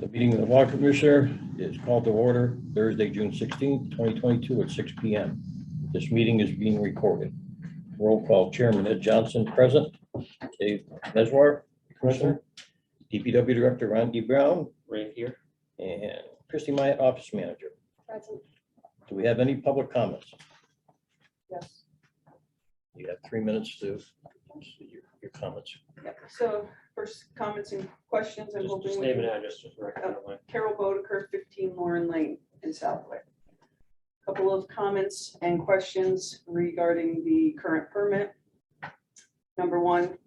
The meeting of the Water Commissioner is called to order Thursday, June 16th, 2022 at 6 p.m. This meeting is being recorded. Roll call: Chairman Ed Johnson present. Dave Meswar, Commissioner. DPW Director Ron D. Brown. Right here. And Christy Myatt, Office Manager. Present. Do we have any public comments? Yes. You have 3 minutes to your comments. Yep. So first comments and questions. I'm Just hoping we name can. and address just for record. Carol Bodeker, 15 Lauren Lane in Southwick. Couple of comments and questions regarding the current permit. Number one,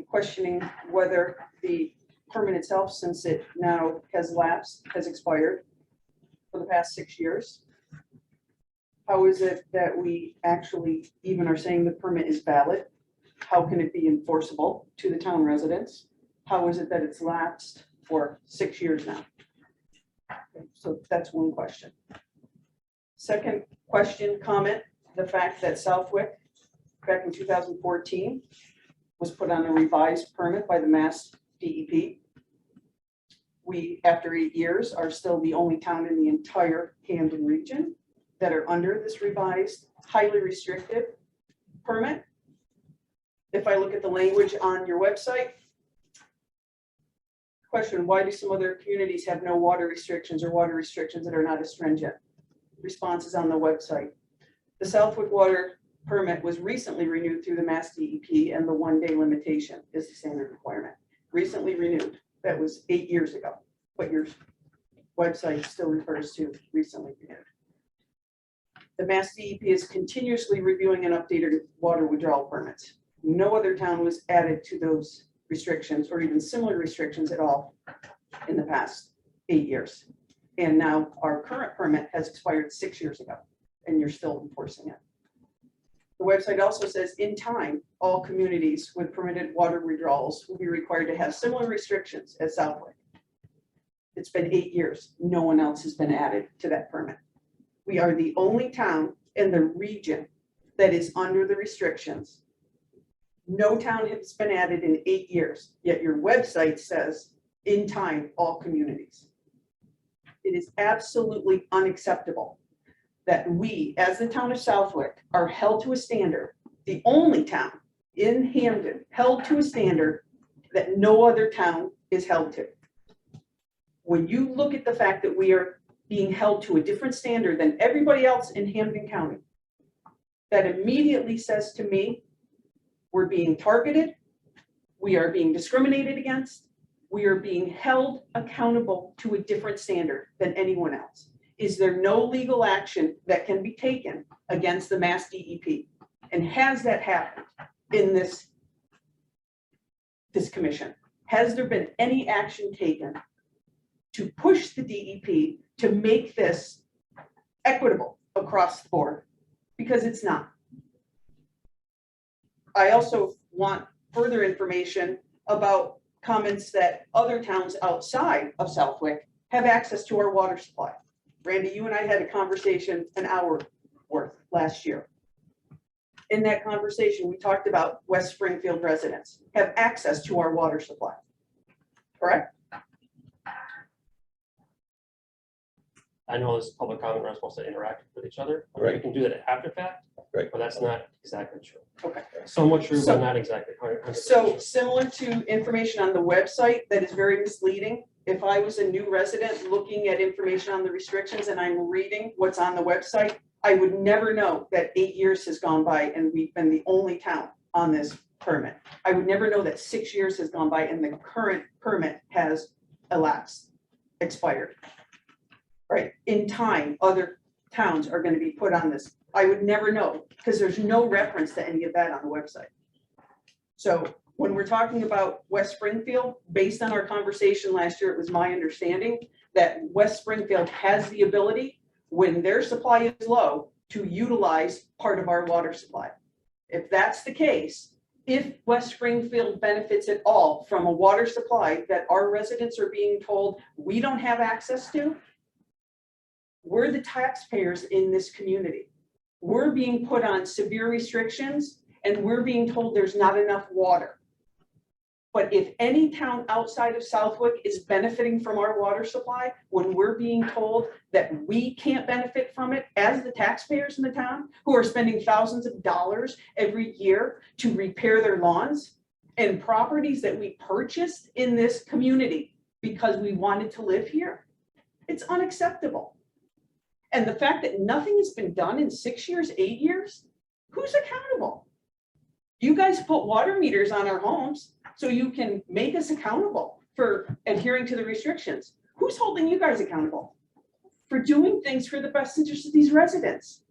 questioning whether the permit itself, since it now has lapsed, has expired for the past 6 years. How is it that we actually even are saying the permit is valid? How can it be enforceable to the town residents? How is it that it's lapsed for 6 years now? Okay, so that's one question. Second question, comment, the fact that Southwick, back in 2014, was put on a revised permit by the Mass DEP. We, after 8 years, are still the only town in the entire Camden region that are under this revised, highly restricted permit. If I look at the language on your website, question, why do some other communities have no water restrictions or water restrictions that are not as stringent? Responses on the website. The Southwick water permit was recently renewed through the Mass DEP, and the 1-day limitation is the standard requirement. Recently renewed. That was 8 years ago, but your website still refers to recently renewed. The Mass DEP is continuously reviewing and updated water withdrawal permits. No other town was added to those restrictions or even similar restrictions at all in the past 8 years. And now our current permit has expired 6 years ago, and you're still enforcing it. The website also says, in time, all communities with permitted water withdrawals will be required to have similar restrictions as Southwick. It's been 8 years. No one else has been added to that permit. We are the only town in the region that is under the restrictions. No town has been added in 8 years, yet your website says, in time, all communities. It is absolutely unacceptable that we, as the town of Southwick, are held to a standard, the only town in Hamden held to a standard that no other town is held to. When you look at the fact that we are being held to a different standard than everybody else in Hamden County, that immediately says to me, we're being targeted, we are being discriminated against, we are being held accountable to a different standard than anyone else. Is there no legal action that can be taken against the Mass DEP? And has that happened in this commission? Has there been any action taken to push the DEP to make this equitable across the board? Because it's not. I also want further information about comments that other towns outside of Southwick have access to our water supply. Randy, you and I had a conversation an hour worth last year. In that conversation, we talked about West Springfield residents have access to our water supply. Correct? I know this is public comment, we're not supposed to interact with each other. Right. We can do that after fact. Right. But that's not exactly true. Okay. Somewhat true, So- but not exactly. 100% So true. similar to information on the website that is very misleading, if I was a new resident looking at information on the restrictions and I'm reading what's on the website, I would never know that 8 years has gone by and we've been the only town on this permit. I would never know that 6 years has gone by and the current permit has elapsed, expired. Right, in time, other towns are going to be put on this. I would never know because there's no reference to any of that on the website. So when we're talking about West Springfield, based on our conversation last year, it was my understanding that West Springfield has the ability, when their supply is low, to utilize part of our water supply. If that's the case, if West Springfield benefits at all from a water supply that our residents are being told we don't have access to, we're the taxpayers in this community. We're being put on severe restrictions and we're being told there's not enough water. But if any town outside of Southwick is benefiting from our water supply, when we're being told that we can't benefit from it as the taxpayers in the town, who are spending thousands of dollars every year to repair their lawns and properties that we purchased in this community because we wanted to live here, it's unacceptable. And the fact that nothing has been done in 6 years, 8 years, who's accountable? You guys put water meters on our homes so you can make us accountable for adhering to the restrictions. Who's holding you guys accountable for doing things for the best interest of these residents?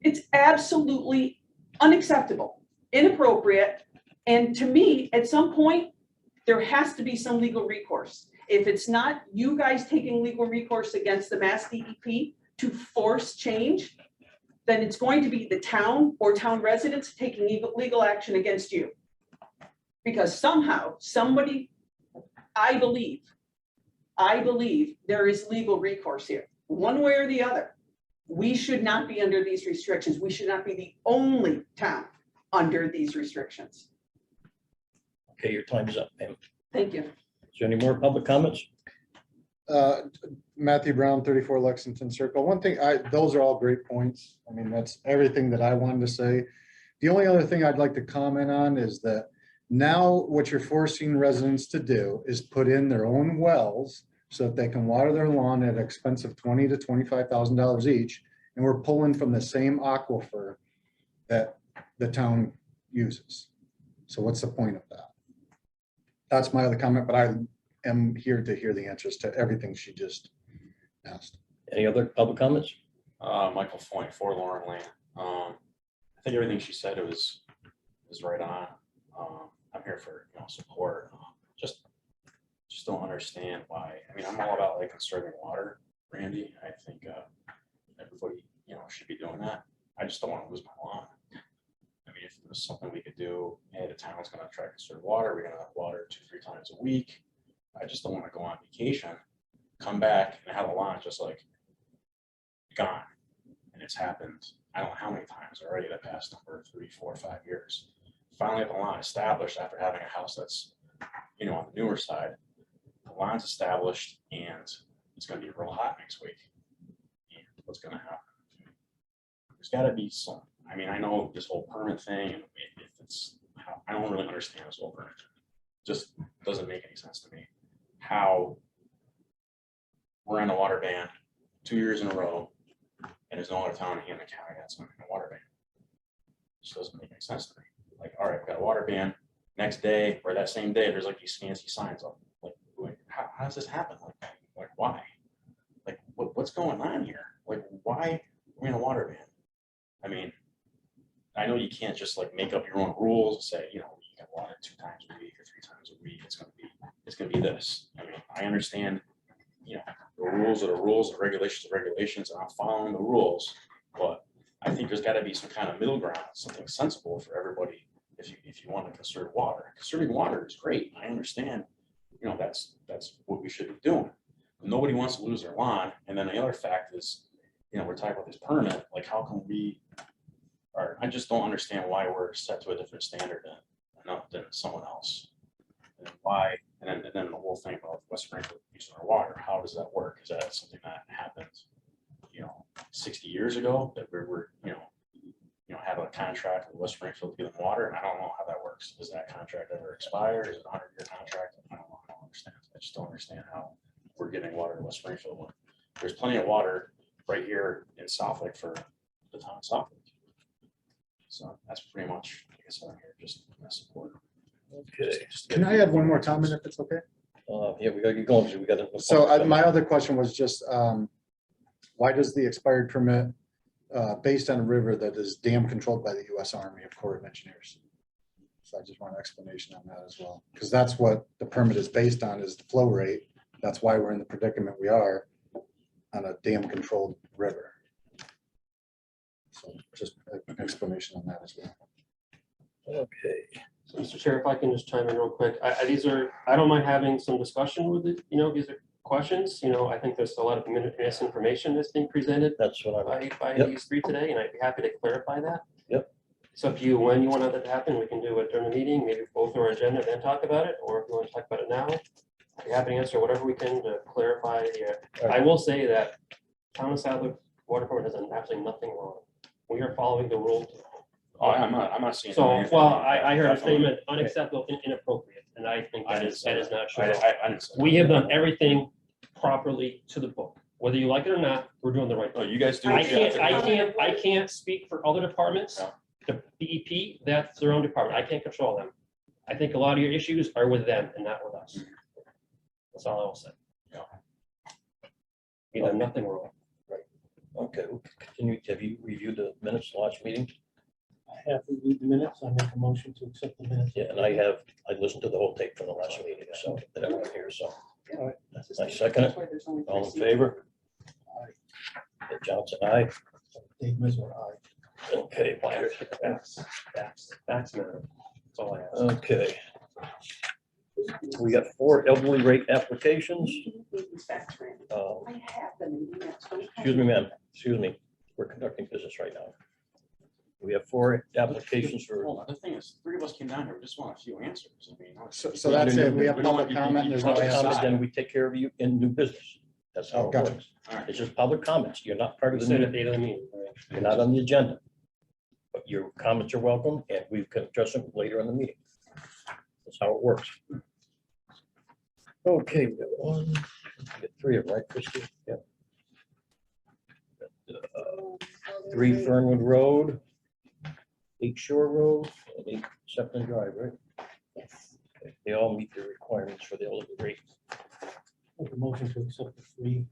It's absolutely unacceptable, inappropriate, and to me, at some point, there has to be some legal recourse. If it's not you guys taking legal recourse against the Mass DEP to force change, then it's going to be the town or town residents taking legal action against you. Because somehow, somebody, I believe there is legal recourse here, one way or the other. We should not be under these restrictions. We should not be the only town under these restrictions. Okay, your time is up, ma'am. Thank you. Is there any more public comments? Matthew Brown, 34 Lexington Circle. One thing, those are all great points. I mean, that's everything that I wanted to say. The only other thing I'd like to comment on is that now what you're forcing residents to do is put in their own wells so that they can water their lawn at an expense of $20,000 to $25,000 each. And we're pulling from the same aquifer that the town uses. So what's the point of that? That's my other comment, but I am here to hear the answers to everything she just asked. Any other public comments? Michael Foyt, Forlorn Land. I think everything she said was right on. I'm here for support. Just don't understand why. I mean, I'm all about like conserving water, Randy. I think everybody should be doing that. I just don't want to lose my lawn. I mean, if there's something we could do, hey, the town's going to try to conserve water. We're going to water 2-3 times a week. I just don't want to go on vacation, come back and have a lawn just like gone. And it's happened, I don't know how many times already the past number, 3, 4, 5 years. Finally, the lawn established after having a house that's, on the newer side. The lawn's established and it's going to be real hot next week. And what's going to happen? There's got to be some. I mean, I know this whole permit thing, and if it's, I don't really understand this whole permit. Just doesn't make any sense to me. How we're on a water ban 2 years in a row, and there's no other town in Hampton County that's on a water ban. It just doesn't make any sense to me. Like, all right, we've got a water ban. Next day or that same day, there's like these fancy signs up. Like how does this happen? Like why? Like what's going on here? Like why we're in a water ban? I mean, I know you can't just like make up your own rules and say, you can water 2 times a week or 3 times a week. It's gonna be this. I mean, I understand, the rules are the rules, the regulations are regulations, and I'm following the rules. But I think there's got to be some kind of middle ground, something sensible for everybody. If you want to conserve water, conserving water is great. I understand, that's what we should be doing. But nobody wants to lose their lawn. And then the other fact is, we're talking about this permit. Like, how can we? Or I just don't understand why we're set to a different standard than someone else. And why? And then the whole thing about West Springfield using our water. How does that work? Is that something that happened, 60 years ago that we were, have a contract with West Springfield to give them water? And I don't know how that works. Does that contract ever expire? Is it a 100-year contract? I don't know. I don't understand. I just don't understand how we're giving water to West Springfield when there's plenty of water right here in Southwick for the town of Southwick. So that's pretty much, I guess, I'm here just to support. Okay. Can I add one more comment if it's okay? Yeah, we gotta get going. So we gotta. So my other question was just, why does the expired permit based on a river that is dam controlled by the U.S. Army Corps of Engineers? So I just want an explanation on that as well, because that's what the permit is based on, is the flow rate. That's why we're in the predicament we are on a dam controlled river. So just an explanation on that as well. Okay. So, Mr. Chair, if I can just chime in real quick, I don't mind having some discussion with it. These are questions. I think there's a lot of misinformation that's being presented That's what I'm. by Yep. these 3 today, and I'd be happy to clarify that. Yep. It's up to you when you want that to happen. We can do it during the meeting, maybe go through our agenda, then talk about it, or if you want to talk about it now, I'd be happy to answer whatever we can to clarify. I will say that Town of Southwick Water Department has absolutely nothing wrong. We are following the rules. Oh, I'm not seeing. So, anything. well, I heard a Definitely. statement unacceptable and inappropriate, and I think I that didn't is say not true. I didn't say We that. have done everything properly to the book. Whether you like it or not, we're doing the right Oh, thing. you guys do. I what you have can't, to do. I can't speak for other departments. No. The BEP, that's their own department. I can't control them. I think a lot of your issues are with them and not with us. That's all I will say. Yeah. You have nothing wrong. Okay, we'll continue. Have you reviewed the minutes last meeting? I have reviewed the minutes. I make a motion to accept the minutes. Yeah, and I listened to the whole tape from the last meeting, so that I went here, so. All right. I second it. That's why there's only three All in seats. favor? Aye. Johnson, aye. Dave Mizler, aye. Okay, Myers. That's matter. That's all I ask. Okay. We got 4 elderly rate applications. These facts, Randy. Uh, I have them in emails. Don't you have Excuse me, them? ma'am. Excuse me. We're conducting business right now. We have 4 applications for, Well, the thing is, 3 of us came down here, we just want a few answers. I mean. So that's it. We have We don't public want- comment and there's no public answer. comment, answer. then we take care of you in new business. That's how Oh, it gotcha. works. All right. It's just public comments. You're not part We of the said at meeting. the end of the meeting. You're not on the agenda. But your comments are welcome and we can address them later in the meeting. That's how it works. Okay, we got 1, we got 3 of them, right, Christie? Yeah. 3 Fernwood Road, 8 Shore Road, and 8 Septon Drive, right? Yes. Okay, they all meet the requirements for the elderly rate. Make a motion to accept the three.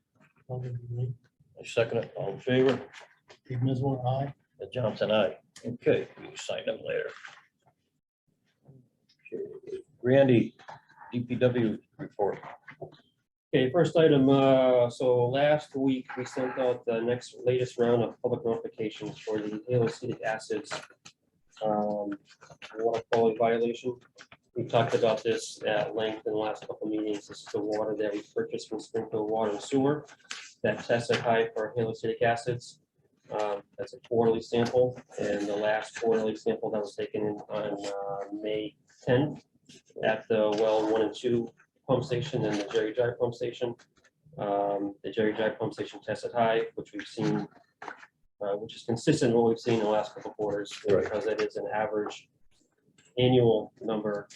elderly rate. I second it, all in favor? Dave Mizler, aye. Johnson, aye. Okay, we sign them later. Okay, Randy, DPW report. Okay, first item, so last week we sent out the latest round of public notifications for the haloacetic acids water quality violation. We talked about this at length in the last couple of meetings. This is the water that we purchased from Springfield Water and Sewer that tested high for haloacetic acids. That's a quarterly sample, and the last quarterly sample that was taken in on May 10th at the well 1 and 2 pump station and the Jerry Drive pump station. The Jerry Drive pump station tested high, which we've seen, which is consistent with what we've seen in the last couple of quarters, Right. because it is an average annual number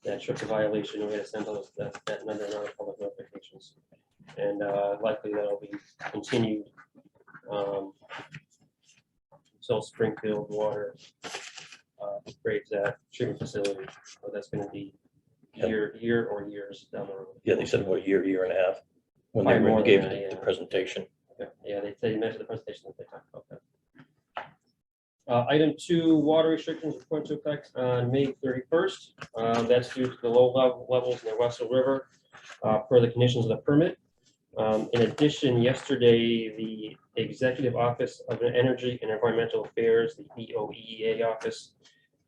that shows a violation. We had to send those that number in other public notifications, and likely that'll be continued until Springfield Water upgrades that treatment facility. So that's going to be year or years down the road. Yeah, they said about a year and a half, when they Probably more than gave that, the yeah. presentation. Yeah, they mentioned the presentation that they talked about that. Item 2, water restrictions went into effect on May 31st. That's due to the low levels in the Western River per the conditions of the permit. In addition, yesterday, the Executive Office of Energy and Environmental Affairs, the EOEA office,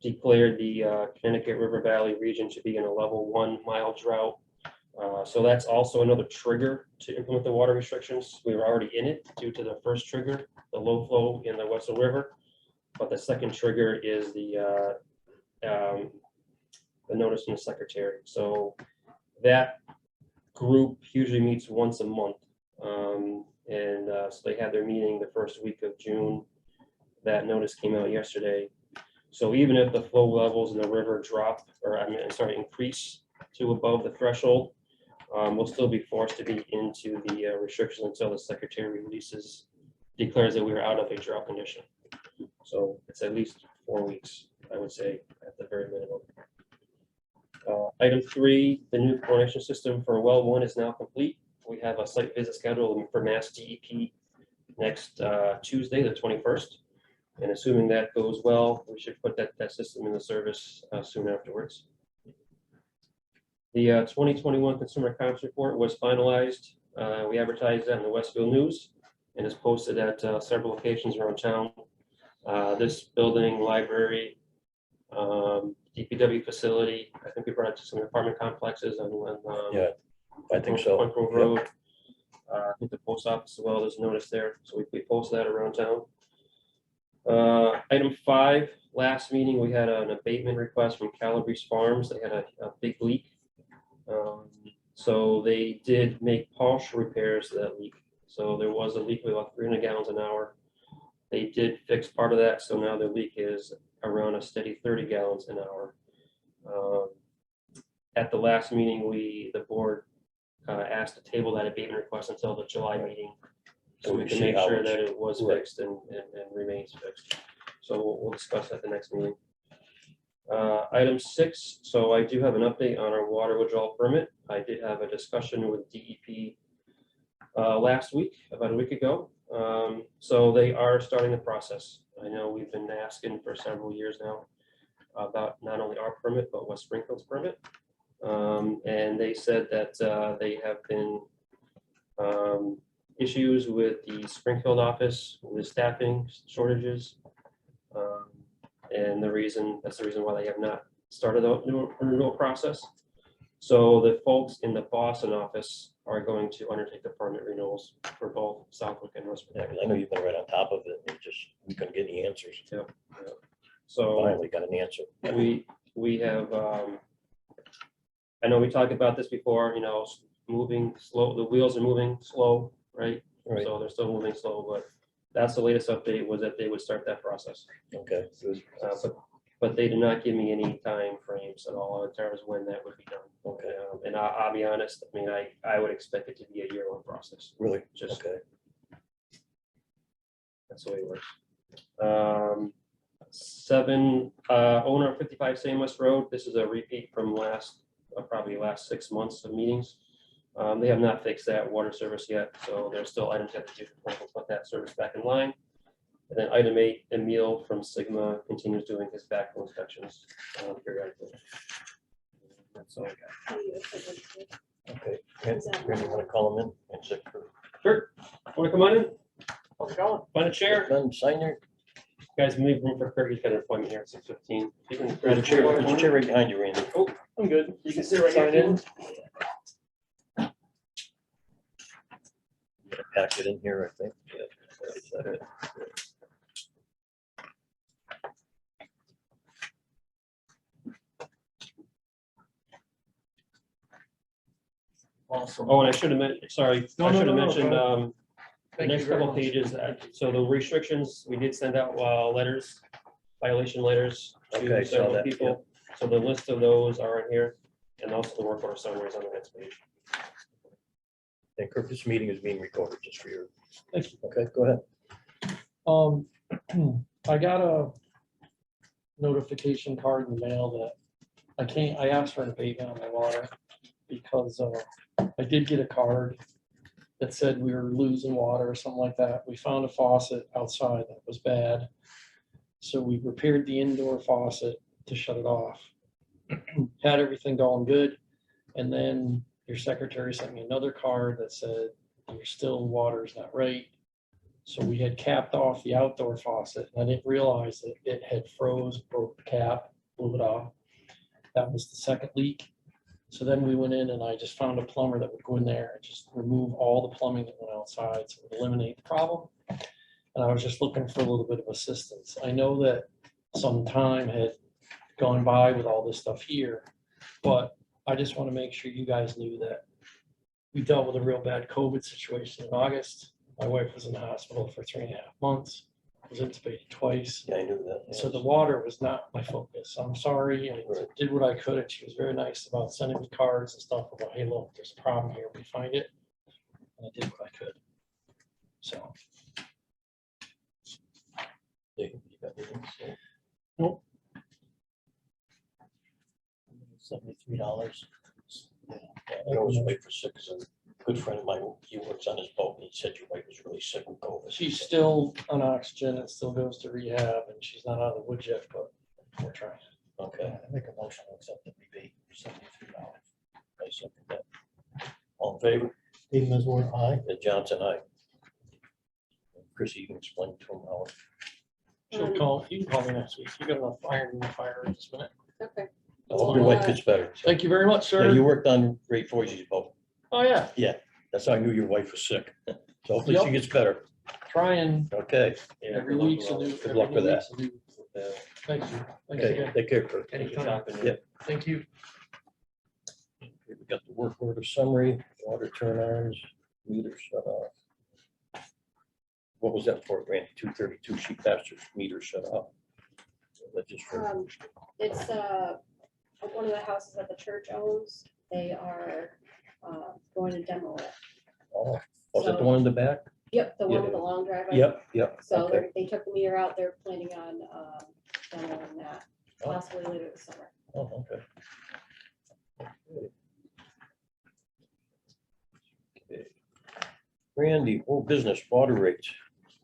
declared the Connecticut River Valley region to be in a level 1 mild drought. So that's also another trigger to implement the water restrictions. We were already in it due to the first trigger, the low flow in the Western River. But the second trigger is the notice from the secretary. So that group usually meets once a month. So they had their meeting the first week of June. That notice came out yesterday. So even if the flow levels in the river drop, increase to above the threshold, we'll still be forced to be into the restrictions until the secretary declares that we are out of a drought condition. So it's at least 4 weeks, I would say, at the very minimum. Item 3, the new chlorination system for well 1 is now complete. We have a site visit scheduled for Mass DEP next Tuesday, the 21st. And assuming that goes well, we should put that system into service soon afterwards. The 2021 Consumer Confidence Report was finalized. We advertised that in the Westfield News and is posted at several locations around town. This building, library, DPW facility, I think we brought it to some apartment complexes on Yeah, I think so. Point Grove Yep. Road. I think the post office as well, there's a notice there, so we post that around town. Item 5, last meeting, we had an abatement request from Calabrese Farms. They had a big leak. So they did make partial repairs to that leak. So there was a leak of about 300 gallons an hour. They did fix part of that, so now the leak is around a steady 30 gallons an hour. At the last meeting, the board asked to table that abatement request until the July meeting, so we can See make how sure it's- that it was right. fixed and remains fixed. So we'll discuss at the next meeting. Item 6, so I do have an update on our water withdrawal permit. I did have a discussion with DEP last week, about a week ago. So they are starting the process. I know we've been asking for several years now about not only our permit, but West Springfield's permit. And they said that they have been issues with the Springfield office with staffing shortages. And that's the reason why they have not started the renewal process. So the folks in the Boston office are going to undertake the permit renewals for both Southwick and West Yeah, Virginia. 'cause I know you've been right on top of it, and we couldn't get any answers. So Finally got an answer. we have, I know we talked about this before, moving slow, the wheels are moving slow, right? Right, So they're still moving slow, but that's the latest update, was that they would start that process. okay. Good. But they did not give me any time frames at all in terms of when that would be done. Okay, And I'll be honest, I mean, I would expect it to be a year-long process, really? just, Okay, that's the way it works. 7, owner of 55 St. West Road, this is a repeat from probably last 6 months of meetings. They have not fixed that water service yet, so there's still items that have to do to put that service back in line. And then item 8, Emil from Sigma continues doing his backflow inspections periodically. That's all I got. okay. Randy, want to call him in? And check for- Kurt, want to come on in? How's it going? Find a chair. Ben, sign there. Guys, leave room for Kurt. He's got an appointment here at 6:15. You can There's a chair right behind you, Randy. Oh, I'm good. You can sit right here. Sign in. Pack it in here, I think. Yeah. Is that it? Awesome. Oh, and I should have mentioned, sorry, No, I no, should have no, no, mentioned, go the Thank next you very couple much. pages, so the restrictions, we did send out letters, violation letters Okay, to saw several that, people. So the list of those are in here, and also the work order summaries on the next page. And Kirk, this meeting is being recorded just for your, Thank you. okay, go ahead. I got a notification card in the mail that I asked for an abatement on my water because I did get a card that said we were losing water or something like that. We found a faucet outside that was bad. So we repaired the indoor faucet to shut it off. Had everything going good. And then your secretary sent me another card that said your still water is not right. So we had capped off the outdoor faucet, and I didn't realize that it had froze, broke the cap, blew it off. That was the second leak. So then we went in and I just found a plumber that would go in there and just remove all the plumbing that went outside, so it would eliminate the problem. And I was just looking for a little bit of assistance. I know that some time had gone by with all this stuff here, but I just want to make sure you guys knew that we dealt with a real bad COVID situation in August. My wife was in the hospital for 3.5 months, was intubated twice. Yeah, I knew that. So the water was not my focus. I'm sorry. I Right. did what I could, and she was very nice about sending me cards and stuff about, hey, look, there's a problem here, we find it. And I did what I could. So, You got anything to say? nope. $73. Yeah, I always wait for sick, because a good friend of mine, he works on his boat, and he said your wife was really sick with COVID. She's still on oxygen and still goes to rehab, and she's not out of the woods yet, but we're trying. Okay. I make a motion to accept the rebate for $73. I second that. All in favor? Dave Mizler, aye. Ed Johnson, aye. Chrissy, you can explain to him how. She'll call, you can call me next week. You got enough iron in the fire at this minute. Okay. I hope your wife gets better. Thank you very much, Yeah, you sir. worked on Ray Foy's boat. Oh, yeah. That's how I knew your wife was sick. So hopefully she Yep. gets better. Trying Okay, Yeah, every good luck week's with a all new. this. Good luck with that. Yeah. Thanks you. Thanks okay, again. take care, Kurt. Thanks for Anytime. stopping in. Yep. Thank you. Okay, we got the work order summary, water turn-ons, meter shut off. What was that for, Randy? 232 sheep pasture meter shut off. That just for, It's one of the houses that the church owns. They are going to demo it. oh, was it the one in the back? Yep, the one Yeah. with the long driveway. Yep, So okay. they took the meter out. They're planning on demoing that Oh. possibly later this summer. Oh, okay. Okay. Randy, old business water rates.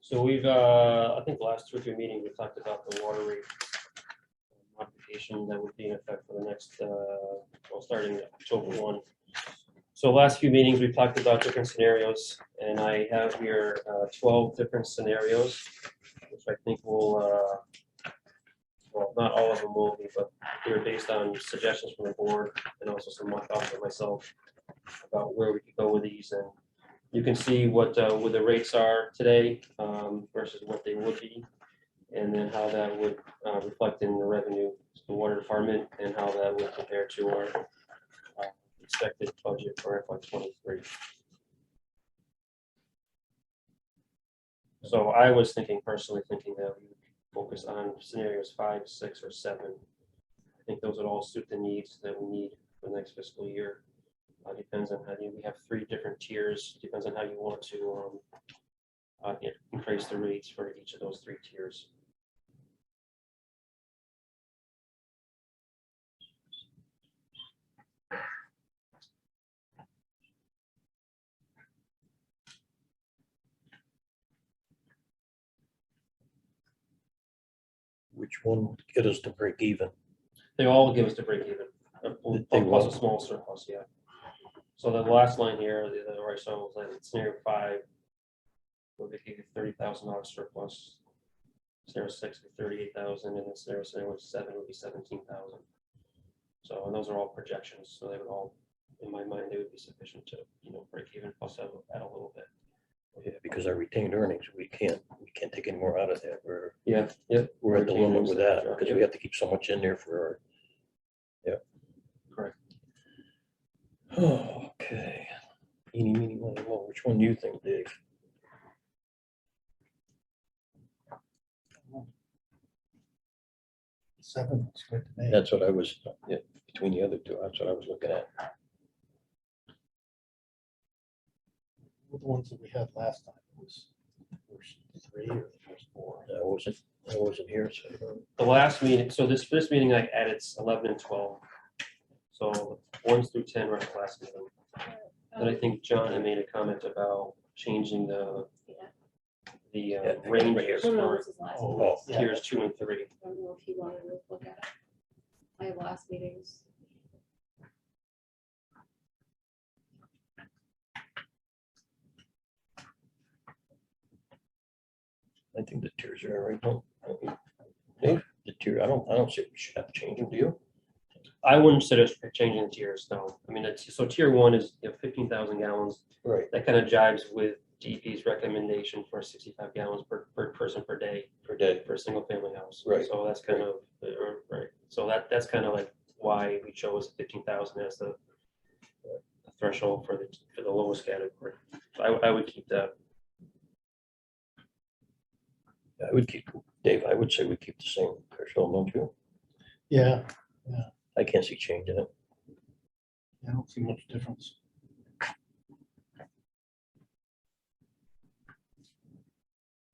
So we've, I think the last 2 or 3 meetings, we talked about the water rate modification that would be in effect for the next, well, starting October 1. So last few meetings, we've talked about different scenarios, and I have here 12 different scenarios, which I think will, well, not all of them will be, but they're based on suggestions from the board and also some thoughts of myself about where we could go with these. And you can see what the rates are today versus what they would be, and then how that would reflect in the revenue to the water department, and how that would compare to our expected budget for FY23. So I was personally thinking that we would focus on scenarios 5, 6, or 7. I think those would all suit the needs that we need for the next fiscal year. Depends on we have 3 different tiers, depends on how you want to increase the rates for each of those 3 tiers. Which one would get us to break even? They all give us the break even, They plus a will. small surplus, yeah. So the last line here, the right, so like scenario 5, will be $30,000 surplus. Scenario 6 would be 38,000, and then scenario 7 would be 17,000. So, and those are all projections, so they would all, in my mind, they would be sufficient to, break even, plus add a little bit. Yeah, because our retained earnings, we can't take any more out of that. Yeah, yep. We're at the Retained limit with earnings, that, because we have to keep so much in there for our. Correct. Okay. Eeny, meeny, miny, moe. Which one do you think, Dave? 7 looks good to me. That's what I was, yeah, between the other 2, that's what I was looking at. The ones that we had last time was the first 3 or the first 4. I wasn't here, so. The last meeting, so this meeting, I added 11 and 12. So 1 through 10 were the last meeting. And I think John had made a comment about changing the ranges No, no, for this is last. Oh, meeting. yeah. tiers 2 and 3. I don't know if you wanted to look at it. I have last meetings. I think the tiers are all right. Don't you? Dave, the tier, I don't see we should have to change them, do you? I wouldn't suggest changing the tiers, no. I mean, so tier 1 is 15,000 gallons. Right. That kind of jives with DEP's recommendation for 65 gallons per person per day Per day. for a single family house. Right. So that's kind of, right. So that's kind of like why we chose 15,000 as the threshold for the lowest category. So I would keep that. I would keep, Dave, I would say we keep the same threshold, don't you? Yeah, I can't see changing it. I don't see much difference.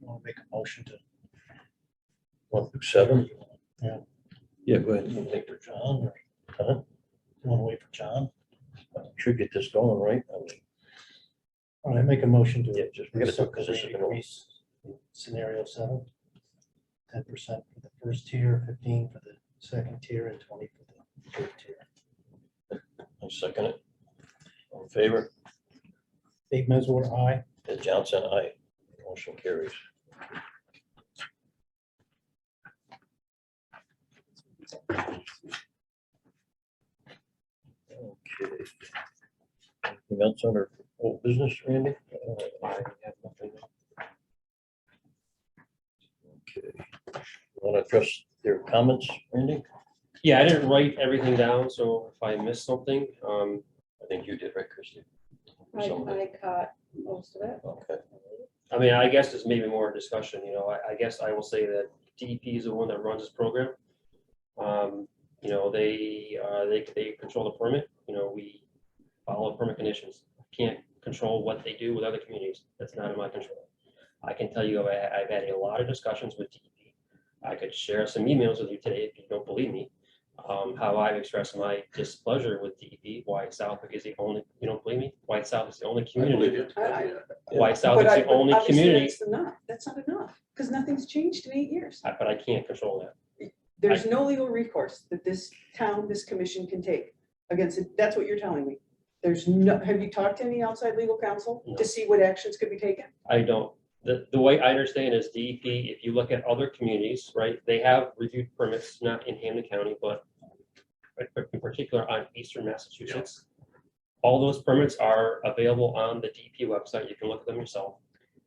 Want to make a motion to. 1 through 7? Yeah. Yeah, go ahead. You want to wait for John or? Huh? You want to wait for John? Should get this going, right? I mean, All right, make a motion to. yeah, just, we gotta do it because this is gonna, Increase scenario 7. 10% for the first tier, 15 for the second tier, and 20 for the third tier. I second it. All in favor? Dave Meswar, aye. Ed Johnson, aye. Motion carries. Okay. Anything else under old business, Randy? I have nothing. Want to address their comments, Randy? Yeah, I didn't write everything down, so if I missed something, I think you did, right, Christie? Or some of it. I caught most of it. Okay. I mean, I guess there's maybe more discussion, you know, I guess I will say that DEP is the one that runs this program. You know, they control the permit, you know, we follow permit conditions. Can't control what they do with other communities. That's not in my control. I can tell you, I've had a lot of discussions with DEP. I could share some emails with you today if you don't believe me. How I've expressed my displeasure with DEP, White Southwick is the only, you don't believe me? White South is the only community. White South But is I- the only obviously community, that's enough. That's not enough, because nothing's changed in 8 years. but I can't control that. There's no legal recourse that this town, this commission can take against it. That's what you're telling me. There's no, have you talked to any outside legal counsel No. to see what actions could be taken? I don't, the way I understand is DEP, if you look at other communities, right, they have reviewed permits, not in Hampden County, but in particular on Eastern Massachusetts. All those permits are available on the DEP website. You can look at them yourself.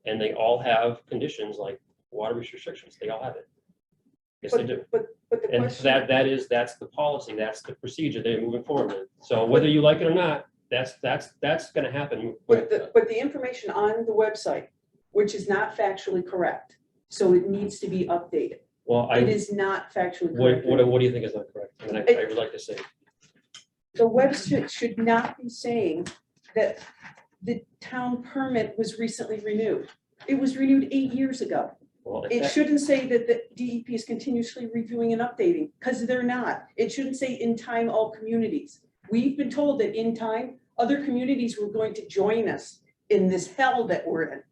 And they all have conditions like water restrictions. They all have it. Yes, they do. But the And question, that's the policy, that's the procedure they're moving forward with. So whether you like it or not, that's gonna happen. but the information on the website, which is not factually correct, so it needs to be updated. Well, It I, is not factually what correct. do you think is not correct? I mean, I would like to say, The website should not be saying that the town permit was recently renewed. It was renewed 8 years ago. well, It shouldn't say that the DEP is continuously reviewing and updating, because they're not. It shouldn't say in time all communities. We've been told that in time, other communities were going to join us in this hell that we're in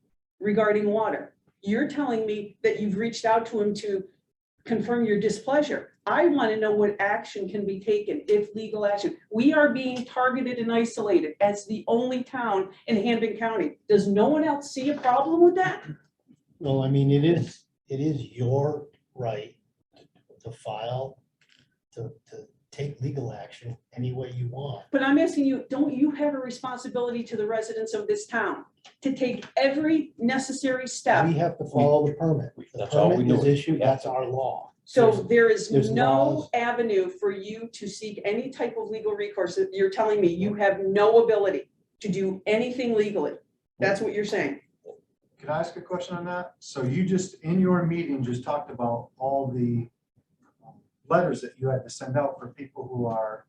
regarding water. You're telling me that you've reached out to him to confirm your displeasure. I want to know what action can be taken, if legal action. We are being targeted and isolated as the only town in Hampden County. Does no one else see a problem with that? Well, I mean, it is your right to file, to take legal action any way you want. But I'm asking you, don't you have a responsibility to the residents of this town to take every necessary step? We have to follow the permit. The That's all we permit is do. issued, that's our law. So there is there's no laws. avenue for you to seek any type of legal recourse. You're telling me you have no ability to do anything legally. That's what you're saying. Can I ask a question on that? So you just, in your meeting, just talked about all the letters that you had to send out for people who are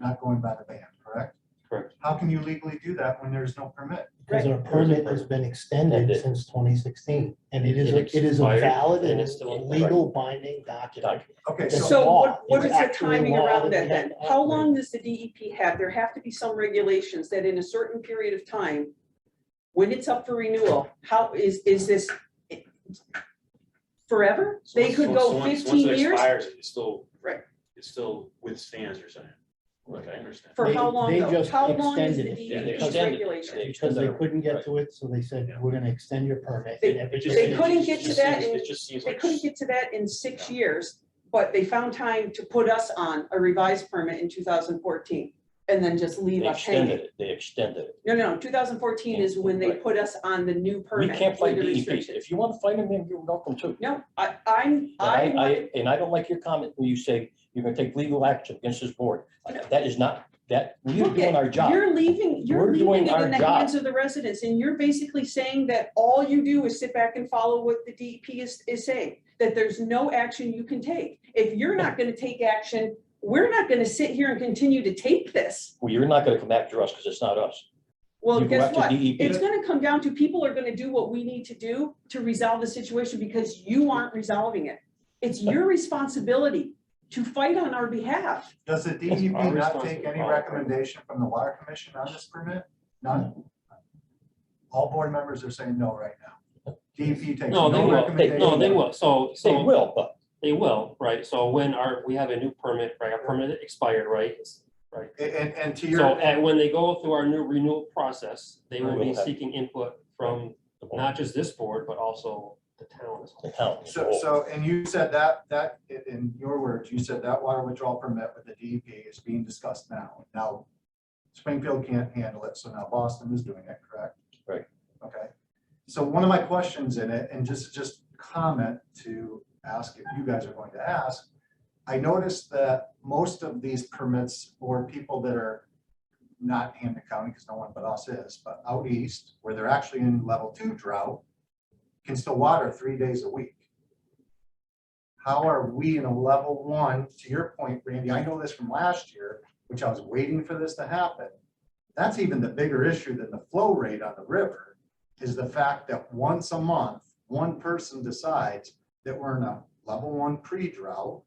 not going by the ban, correct? Correct. How can you legally do that when there's no permit? Because our permit has been extended Ended. since 2016, and it It is a expired, valid and and it's still in legal binding document. Okay, It's so So law. what is It's the actually timing law around that that we then? have to How operate. long does the DEP have? There have to be some regulations that in a certain period of time, when it's up for renewal, how is this forever? They could go 15 years? It still. Right. It still withstands, you're saying. Okay, I understand. For They- how long they though? just How long is the extended it. Yeah, they DEP's extended it. regulation? They Because they extended it. couldn't get Right. to it, so they said, we're gonna extend your permit. They- and every- It just- They it couldn't just- get it to just that seems- in- It just seems They like. couldn't get to that in 6 years, but they found time to put us on a revised permit in 2014 and then just leave They us hanging. extended it, they extended it. No, 2014 is when they Right. put us on the new We permit. can't fight with the DEP. restrictions. If you want to fight them, then you're welcome to. No, And I I don't like your comment when you say you're gonna take legal action against this board. That is not, we're look doing our at, job. you're We're leaving doing it our in the job. hands of the residents, and you're basically saying that all you do is sit back and follow what the DEP is saying, that there's no action you can take. If you're not gonna take action, we're not gonna sit here and continue to tape this. Well, you're not gonna come after us because it's not us. Well, You go guess after what? DEP. It's gonna come down to people are gonna do what we need to do to resolve the situation because you aren't resolving it. It's your responsibility to fight on our behalf. does the DEP our not take any responsibility. recommendation from the water commission on this permit? None? All board members are saying no right now. DEP takes no, they no will, recommendation. no, they will, so. They will, but They will, right, so when we have a new permit, right, our permit expired, right? Right, And to so your, and when they go through our new renewal process, they will be We'll have- seeking input from the board, not just this board, but also the town as the well. town. as a so, whole. so, and you said that, in your words, you said that water withdrawal permit with the DEP is being discussed now. Now, Springfield can't handle it, so now Boston is doing it, correct? Right. Okay. So one of my questions in it, and just comment to ask if you guys are going to ask. I noticed that most of these permits for people that are not Hampton County, because no one but us is, but out east, where they're actually in level 2 drought, can still water 3 days a week. How are we in a level 1, to your point, Randy, I know this from last year, which I was waiting for this to happen. That's even the bigger issue than the flow rate on the river, is the fact that once a month, one person decides that we're in a level 1 pre-drought,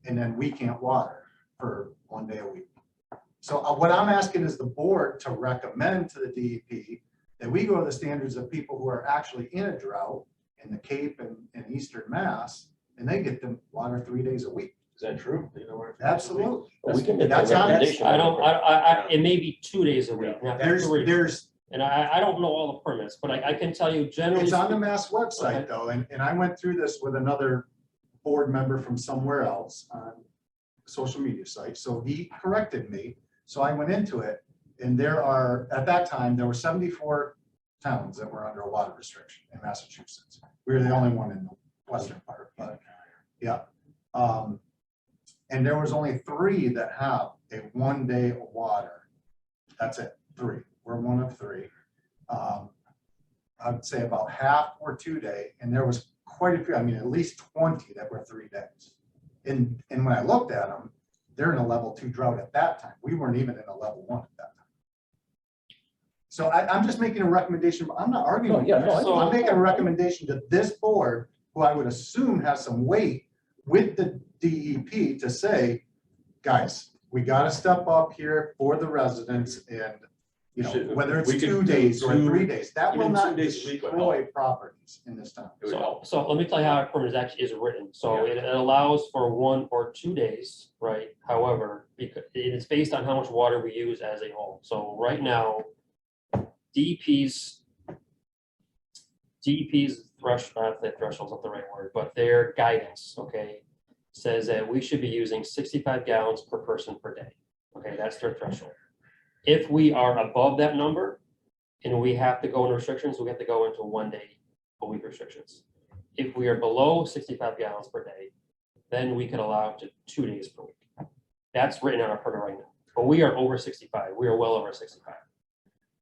and then we can't water for 1 day a week. So what I'm asking is the board to recommend to the DEP that we go to the standards of people who are actually in a drought in the Cape and Eastern Mass, and they get them water 3 days a week. Is that true? You know, where- Absolutely. We can make a That's how- recommendation. it may be 2 days a week, not three. There's, And I don't know all the permits, but I can tell you generally. it's on the speaking- Mass website though, and I went through this with another board member from somewhere else on a social media site, so he corrected me. So I went into it, and there are, at that time, there were 74 towns that were under a water restriction in Massachusetts. We were the only one in the western part, but, yeah. And there was only 3 that have a 1 day of water. That's it, 3. We're one of 3. I'd say about half were 2 day, and there was quite a few, I mean, at least 20 that were 3 days. And when I looked at them, they're in a level 2 drought at that time. We weren't even in a level 1 at that time. So I'm just making a recommendation, but I'm not arguing. No, yeah, no, I- So I'm making a recommendation to this board, who I would assume has some weight with the DEP to say, guys, we gotta step up here for the residents and, you know, Should- whether it's we could 2 do days or 2 3 days, that will even 2 not days a week would destroy properties in this town. It would help. So let me tell you how our permit actually is written. So it allows for 1 or 2 days, right? However, because it's based on how much water we use as a whole. So right now, DEP's threshold's not the right word, but their guidance, okay, says that we should be using 65 gallons per person per day. Okay, that's their threshold. If we are above that number and we have to go into restrictions, we have to go into 1 day a week restrictions. If we are below 65 gallons per day, then we can allow up to 2 days per week. That's written on our permit right now, but we are over 65. We are well over 65.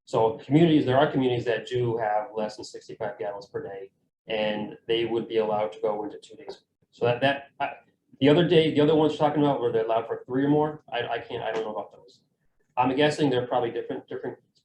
So communities, there are communities that do have less than 65 gallons per day, and they would be allowed to go into 2 days. So the other ones you're talking about where they're allowed for 3 or more, I don't know about those. I'm guessing they're probably different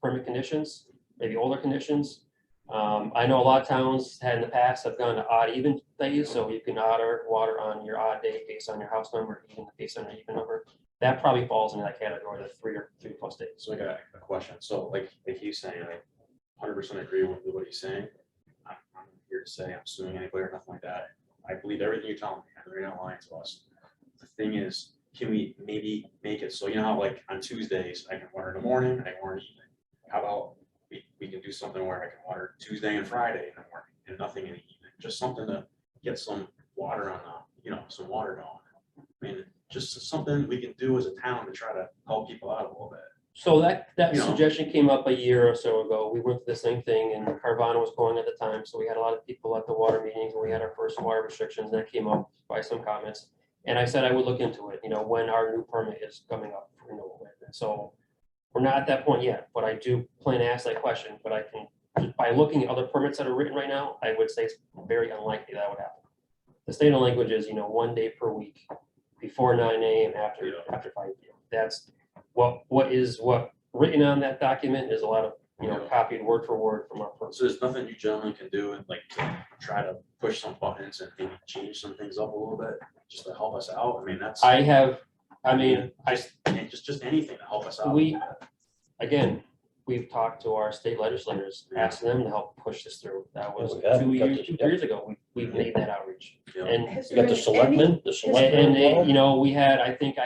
permit conditions, maybe older conditions. I know a lot of towns had in the past have gone to odd even days, so you can water on your odd day based on your house number, even based on your even number. That probably falls into that category, the 3 or 3+ days. So I got a question. So like he's saying, I 100% agree with what he's saying. I'm here to say I'm suing anybody or nothing like that. I believe everything you're telling me. You're not lying to us. The thing is, can we maybe make it so, you know how like on Tuesdays, I can water in the morning, I can water in the evening. How about we can do something where I can water Tuesday and Friday in the morning and nothing in the evening? Just something to get some water on, some water going. I mean, just something we can do as a town to try to help people out a little bit. So that You know. suggestion came up a year or so ago. We went through the same thing, and Carvana was going at the time, so we had a lot of people at the water meetings, and we had our first water restrictions, and that came up by some comments. And I said I would look into it, when our new permit is coming up for renewal. And so we're not at that point yet, but I do plan to ask that question, but I can, just by looking at other permits that are written right now, I would say it's very unlikely that would happen. The standard language is, 1 day per week, before 9 AM, after 5 PM. That's what written on that document is a lot of, copied word for word from our permit. So there's nothing you gentlemen can do and like to try to push some buttons and maybe change some things up a little bit, just to help us out. I mean, that's. Just anything to help us out. Again, we've talked to our state legislators, asking them to help push this through. That was We have, 2 we got years, this, 2 yeah. years ago. We've made that outreach. Yeah. And Has You there got the been any- selectmen involved? we had, I think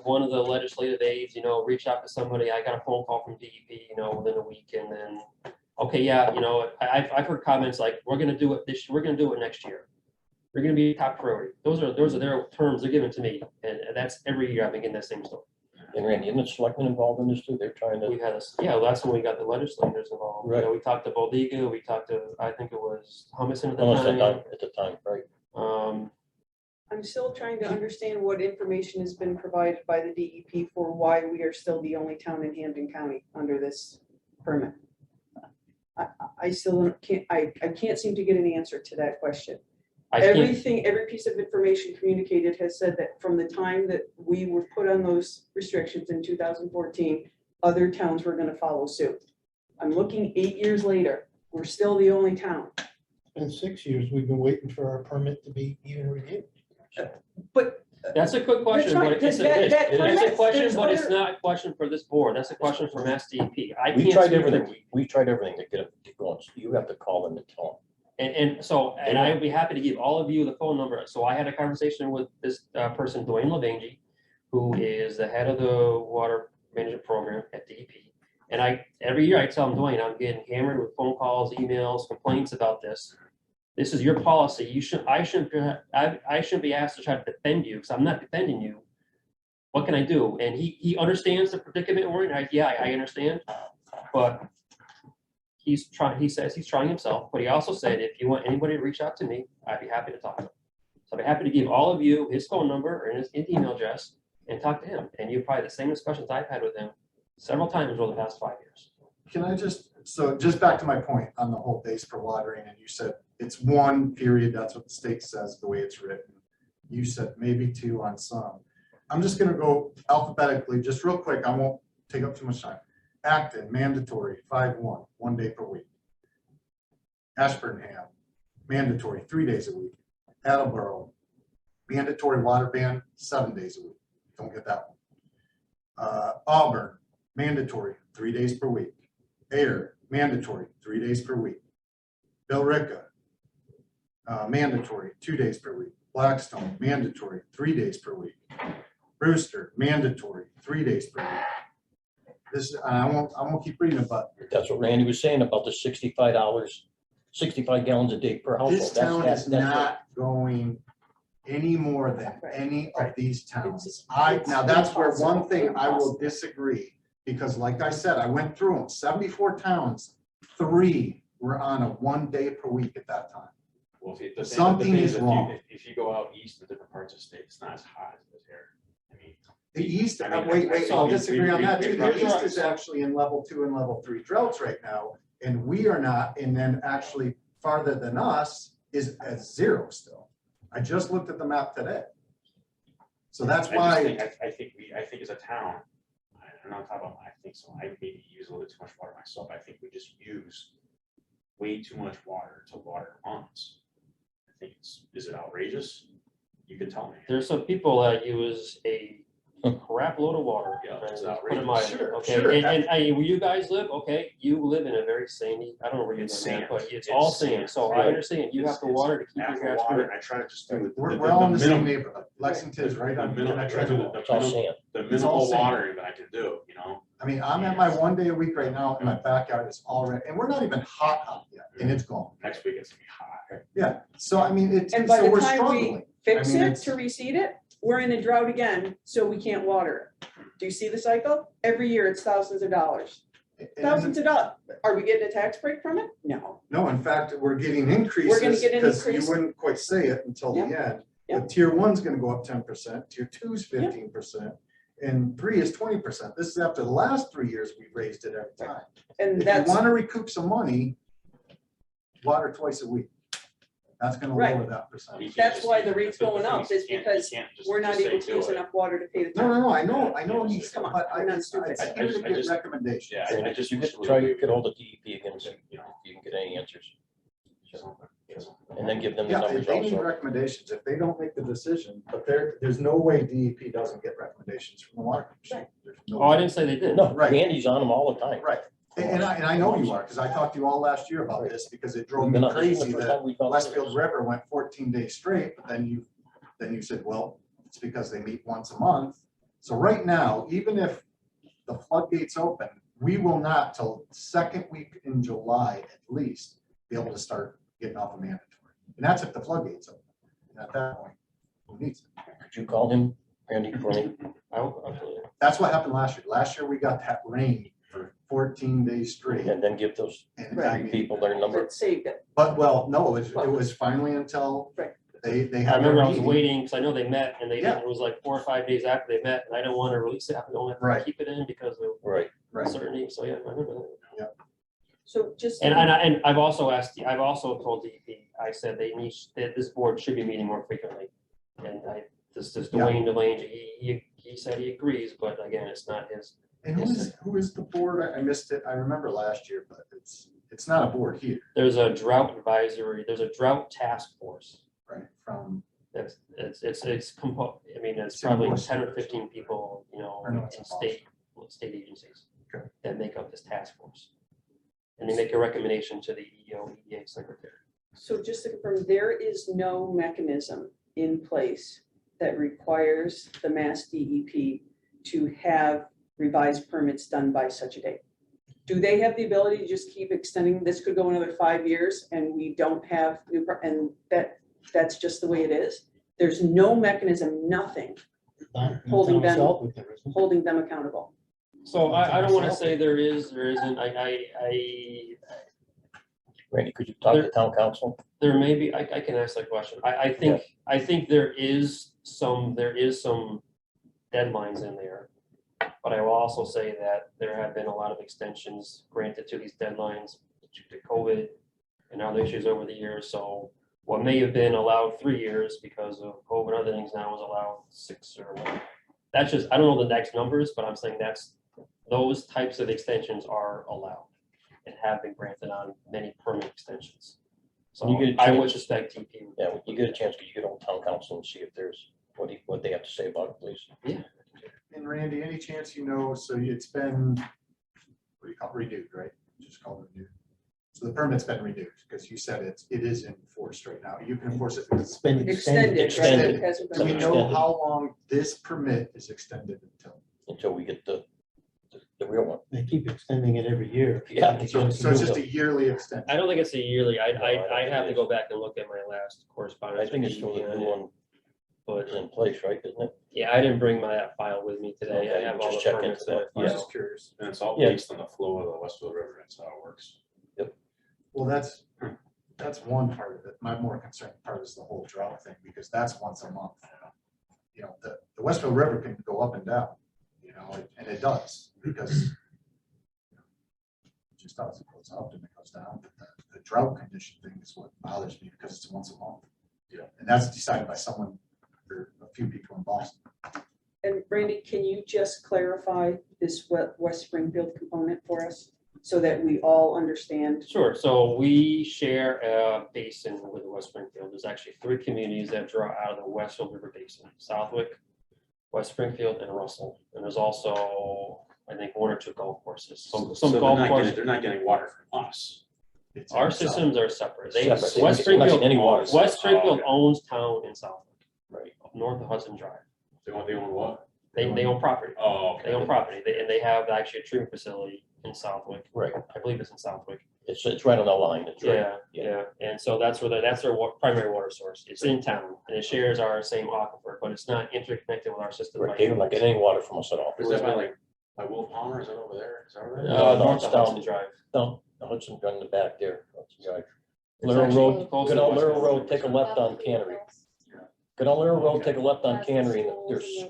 one of the legislative aides, reached out to somebody. I got a phone call from DEP, within a week, and then, okay, yeah, I've heard comments like, we're gonna do it this, we're gonna do it next year. We're gonna be top priority. Those are their terms they're giving to me, and that's every year I've been getting that same stuff. And Randy, isn't the selectmen involved in this too? They're trying We to, had this, yeah, that's when we got the legislators involved. You know, we talked to Baldiga, we talked to, I think it was Humison at the time. at the time, right? I'm still trying to understand what information has been provided by the DEP for why we are still the only town in Hampden County under this permit. I still can't, I can't seem to get an answer to that question. I can't, Everything, every piece of information communicated has said that from the time that we were put on those restrictions in 2014, other towns were gonna follow suit. I'm looking 8 years later, we're still the only town. In 6 years, we've been waiting for our permit to be even reviewed. But that's a quick question, fine, but it's a, that- it's that a permits- question, there's but it's other- not a question for this board. That's a question for Mass DEP. I We can't tried speak for- everything. We tried everything to get it going. So you have to call them and tell And so, and I would be happy to give all of you the phone number. So I had a conversation with this person, Dwayne Levangie, who is the head of the water management program at DEP. And every year I tell him, Dwayne, I'm getting hammered with phone calls, emails, complaints about this. This is your policy. I shouldn't be asked to try to defend you because I'm not defending you. What can I do? And he understands the predicament we're in. I understand, but he says he's trying himself, but he also said, if you want anybody to reach out to me, I'd be happy to talk to him. So I'd be happy to give all of you his phone number and his email address and talk to him. And you probably the same discussions I've had with him several times over the past 5 years. Can I just back to my point on the whole base per watering, and you said it's 1 period, that's what the state says, the way it's written. You said maybe 2 on some. I'm just gonna go alphabetically, just real quick, I won't take up too much time. Acton, mandatory, 5-1, 1 day per week. Ashburnham, mandatory, 3 days a week. Attleboro, mandatory water ban, 7 days a week. Don't get that one. Auburn, mandatory, 3 days per week. Air, mandatory, 3 days per week. Billerica, mandatory, 2 days per week. Blackstone, mandatory, 3 days per week. Brewster, mandatory, 3 days per week. This, I won't keep reading it, but them. That's what Randy was saying about the $65, 65 gallons a day per household. this That's- town that's- is that's what- not going any more than any of these towns. It's- Now, that's where one impossible. thing I will disagree, because like I said, I went through them, 74 towns, 3 were on a 1 day per week at that time. Well, if the Something thing is if wrong. If you go out east to different parts of the state, it's not as hot as it is here. I mean, The east, I mean, wait, so I'll disagree on that too. here's The where east I- is actually in level 2 and level 3 droughts right now, and we are not, and then actually farther than us is at 0 still. I just looked at the map today. So that's why, I think as a town, I'm not talking about, I think so, I maybe use a little bit too much water myself. I think we just use way too much water to water lawns. I think is it outrageous? You can tell me. There's some people that use a crap load of water. Yeah, it's Put outrageous. in my, Sure, okay, sure. and where you guys live, okay, you live in a very sandy, I don't know where you It's live, sand. but it's all It's sand, sand. so I Right. understand, you have to water to keep your Apple grass water, green. and I try to just do we're all in the same minimum- neighborhood. Lexington is right on. the minimum- I try to do the It's all minimum- sand. the It's all minimal sand. watering that I can do, you know? I mean, I'm at my 1 day a week right now, and my backyard is already, and we're not even hot yet, and it's gone. Next week it's gonna be hot. Yeah, so I mean, it's, And by so the we're time we struggling. fix I mean, it it's- to reseed it, we're in a drought again, so we can't water it. Do you see the cycle? Every year it's thousands of dollars. Thousands of dollars. Are we getting a tax break from it? No. No, in fact, we're getting increases, get an because you increase. wouldn't quite say it until the end. Yeah. But tier 1's gonna go up 10%, tier 2's 15%, and 3 is 20%. This is after the last 3 years, we've raised it every time. And If you that's, wanna recoup some money, water twice a week. That's gonna Right. lower that percentage. You can't That's just- why the rate's thing going up, you is can't- you because can't just- we're not just say able to do use it. enough water to pay the No, tax. no, I know he's, Come on, but we're not it's stupid. it's I here to just- get recommendations. Yeah, And I just you wish could we try, would- you could hold the DEP again, see You know, if you can get any answers, something, and then give them the Yeah, numbers if they need also. recommendations, if they don't make the decision, but there's no way DEP doesn't get recommendations from the water commission. Right. There's no Oh, I way. didn't say they did. No, Right. Randy's on them all the time. Right, and I know you are, because I talked to you all last year about this, because it drove me This is crazy the first that time we've gone through Westfield this. River went 14 days straight, but then you said, well, it's because they meet once a month. So right now, even if the floodgates open, we will not till second week in July at least be able to start getting off a mandatory. And that's if the floodgates open. And at that point, who needs it? Could you call him Randy, Courtney, Absolutely. That's what happened last year. Last year, we got that rain for 14 days straight. and then give those And I three mean, people their number. That saved it. but, well, no, it was finally until Right. they I had. their remember I was meeting. waiting, because I know they met, and Yeah. it was like 4 or 5 days after they met, and I don't want to release it, I don't have Right. to keep it in because of Right. Right. uncertainty, so yeah, I remember that. So just. And I've also told DEP, I said that this board should be meeting more frequently. And this is Yeah. Dwayne Delange, he said he agrees, but again, it's not his. And who is the board? I missed it. I remember last year, but it's not a board here, There's a drought advisory, there's a drought task force. right? From, It's I mean, it's It's in probably Worcester. 10 or 15 people, I know it's in in Boston. state agencies Okay. that make up this task force. And they make a recommendation to the EDA secretary. So just to confirm, there is no mechanism in place that requires the Mass DEP to have revised permits done by such a date. Do they have the ability to just keep extending? This could go another 5 years and we don't have and that's just the way it is. There's no mechanism, nothing Holding them. holding them accountable. So I don't want to say there is, there isn't, Randy, could you talk to town council? there may be, I can ask that question. I think there is some deadlines in there. But I will also say that there have been a lot of extensions granted to these deadlines due to COVID and other issues over the years. So what may have been allowed 3 years because of COVID and other things now is allowed 6 or more. That's just, I don't know the next numbers, but I'm saying those types of extensions are allowed and have been granted on many permit extensions. So You get a I would chance- suspect TP. Yeah, when you get a chance, could you get on town council and see if there's, what they have to say about it, please? and Randy, any chance you know, so it's been, what do you call it, renewed, right? Just call it renewed. So the permit's been renewed, because you said it is enforced right now. You can enforce it. It's been Extended, extended. right? Extended. It hasn't Do been- we know Extended. how long this permit is extended until? Until we get the real one. They keep extending it every year. Yeah. So it's just a yearly extension. I don't think it's a yearly. No, I don't I think have it to is. go back and look at my last correspondence. I think with it's still the DEP on new it, one But is in place, right, isn't it? yeah, I didn't bring my file with me today. I Okay, have all just the check permits into that. that. I was Yeah. just curious, and it's all Yeah. based on the flow of the Westfield River, that's how it works. Well, that's one part of it. My more concerning part is the whole drought thing, because that's once a month. You know, the Westfield River can go up and down, and it does, because it just does, it goes up and it goes down. But the drought condition thing is what bothers me, because it's once a month. Yeah. And that's decided by someone, or a few people in Boston. And Randy, can you just clarify this West Springfield component for us so that we all understand? Sure. So we share a basin with West Springfield. There's actually 3 communities that draw out of the Westfield River Basin: Southwick, West Springfield, and Russell. And there's also, I think, 1 or 2 golf courses. Some they're golf not courses. getting- They're not getting water from us. It's Our inside. systems are separate. They, Separate. West They're not Springfield, getting any water. West Springfield Oh, okay. owns town in Southwick, Right. up north of Hudson Drive. They own what? They own property. Oh, okay. They own property. They have actually a treatment facility in Southwick. Right. I believe it's in Southwick. It's right on the line. It's right. Yeah. And so that's their primary water source. It's in town and it shares our same aquifer, but it's not interconnected with our system. Right. They don't get any water from us at all. Is that by Will Palmer, is that over there? Is that right? No, North it's of down. Hudson Drive. Down Hudson, in the back there. Hudson Drive. It's Little actually Road, close go to down West Little Springfield. Road, take a left on Cannery. Go down Little Road, take a left on Cannery, and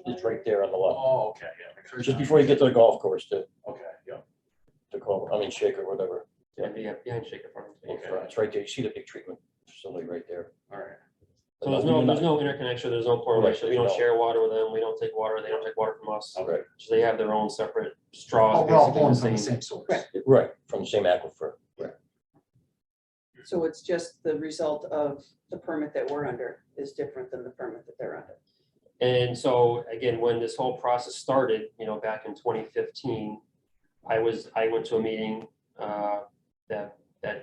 it's right there on the left. Oh, okay, yeah. Just before you get to the golf course to Okay, yeah. Shaker, whatever. Yeah, behind Shaker Farms. Okay. It's right there. You see the big treatment facility right there. All right. So there's no interconnection, there's no correlation. We don't Right. share water with them. We don't take water. They don't take water from us. Right, So they have their own separate straws. Oh, we're all basically pulling the from the same- same source. Right. right, from the same aquifer. So it's just the result of the permit that we're under is different than the permit that they're under. And so, again, when this whole process started, back in 2015, I went to a meeting that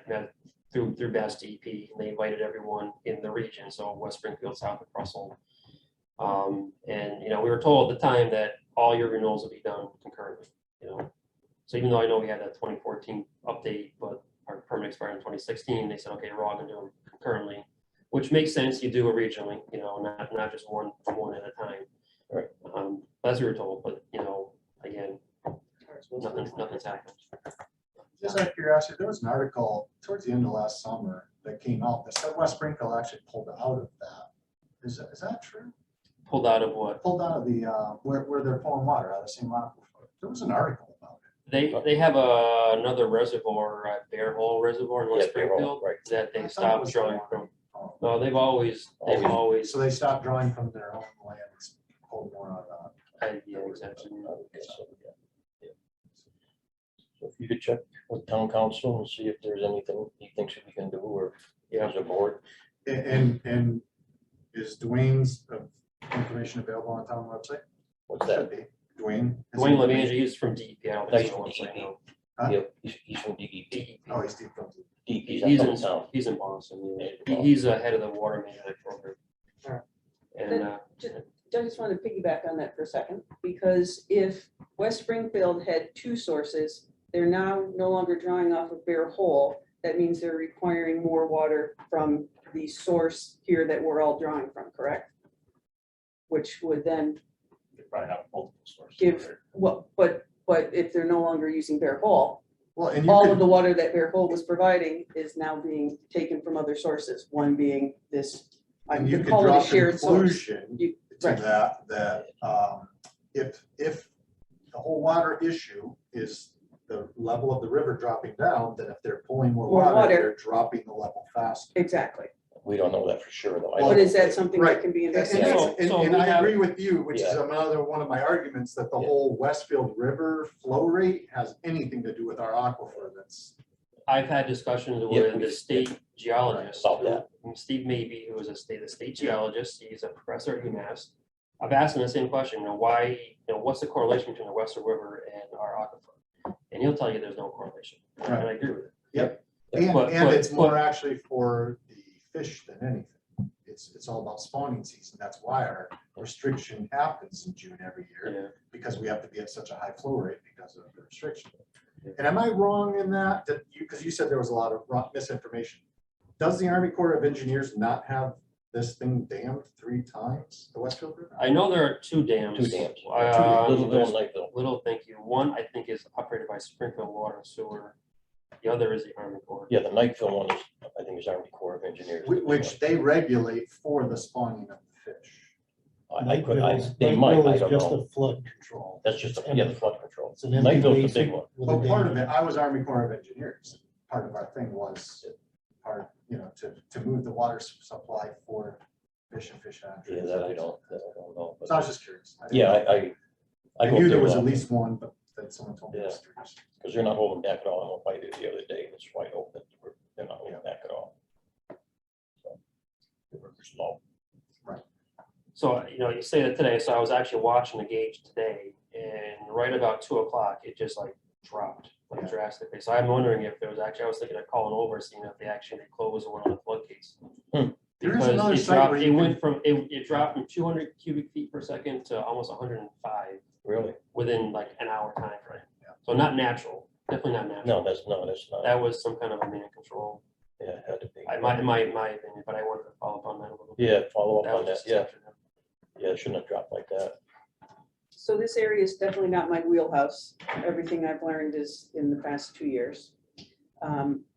met through Bass DEP, and they invited everyone in the region, so West Springfield, South of Russell. And, we were told at the time that all your renewals would be done concurrently, So even though I know we had that 2014 update, but our permit expired in 2016, they said, okay, we're all gonna do them concurrently, which makes sense. You do it regionally, not just one at a time. Right. As we were told, but, you know, again, nothing's happened. Just out of curiosity, there was an article towards the end of last summer that came out that said West Springfield actually pulled out of that. Is that true? Pulled out of what? Pulled out of the, where they're pulling water out of the same aquifer. There was an article about it. They have another reservoir, Bear Hole Reservoir in West Yeah, Bear Hole, Springfield, right. that I they thought it stopped was drawing there. from. Oh. No, they've always, So they stopped drawing from their own lands, pulled more out of that. yeah, exactly. Okay, so, yeah. So if you could check with town council and see if there's anything he thinks we can do, or as a board. And is Dwayne's information available on the town website? What's Should that? be. Dwayne? is Dwayne information- Levanger, he's from DEP. I don't Nice think so. from It's like, DEP. no, Huh? Yeah, he's from DEP. DEP. Oh, he's deep from the. DEP's He's not in, from town. he's in Boston. Yeah. Yeah. He's head of the water management program. Alright. And, I just want to piggyback on that for a second, because if West Springfield had two sources, they're now no longer drawing off of Bear Hole. That means they're requiring more water from the source here that we're all drawing from, correct? Which would then They probably have multiple sources. give, well, but if they're no longer using Bear Hole, Well, and you all of could, the water that Bear Hole was providing is now being taken from other sources, one being this, I and you could could call it draw a shared source. conclusion You- to right. that, if the whole water issue is the level of the river dropping down, then if they're pulling more More water, water. they're dropping the level faster. Exactly. We don't know that for sure, though. I But know is that something Right. that can be And investigated? that's- So and we I have- agree with you, which is Yeah. another one of my arguments, that the Yeah. whole Westfield River flow rate has anything to do with our aquifer. That's, I've had discussions Yeah, with we- the state geologist, About that. Steve Maybe, who is the state geologist. He's a professor at UMass. I've asked him the same question, why, what's the correlation between the Western River and our aquifer? And he'll tell you there's no correlation. And I agree with it. and But- it's more but- actually for the fish than anything. It's all about spawning season. That's why our restriction happens in June every year, Yeah. because we have to be at such a high flow rate because of the restriction. And am I wrong in that, because you said there was a lot of misinformation. Does the Army Corps of Engineers not have this thing dammed 3 times, the Westfield River? I know there are two dams. Two dams. There's Little Lakeville. Little, thank you. One, I think, is operated by Springfield Water and Sewer. The other is the Army Corps. Yeah, the Nightville one is, I think, is Army Corps of Engineers. Which they regulate for the spawning of the fish. They might, I don't Just know. a flood control. That's just, yeah, the flood control. It's an empty Nightville's the basin big one. with a Well, part of dam. it, I was Army Corps of Engineers. Part of our thing was to move the water supply for fish and fish hatcheries. Yeah, that I don't know. but- So I was just curious. I didn't Yeah, know. I I go knew there there was at often, least one, but then someone told me it was 3. because they're not holding back at all. I went by there the other day, and it's wide open. They're not holding back at all. So, the river's low. So, you say that today, so I was actually watching the gauge today, and right about 2 o'clock, it just like dropped like Yeah. drastically. So I'm wondering if there was actually, I was thinking of calling over, seeing if they actually closed one of the floodgates. There is Because another it site dropped, where it you went from, it dropped from 200 cubic feet per second to almost 105 Really? within like an hour time frame. Yeah. So not natural, definitely not natural. No, that's not. That was some kind of a man control, Yeah, it had to be. my opinion, but I wanted to follow up on that a little bit. Yeah, follow up on was that. just Yeah, afternoon. yeah, it shouldn't have dropped like that. So this area is definitely not my wheelhouse. Everything I've learned is in the past 2 years.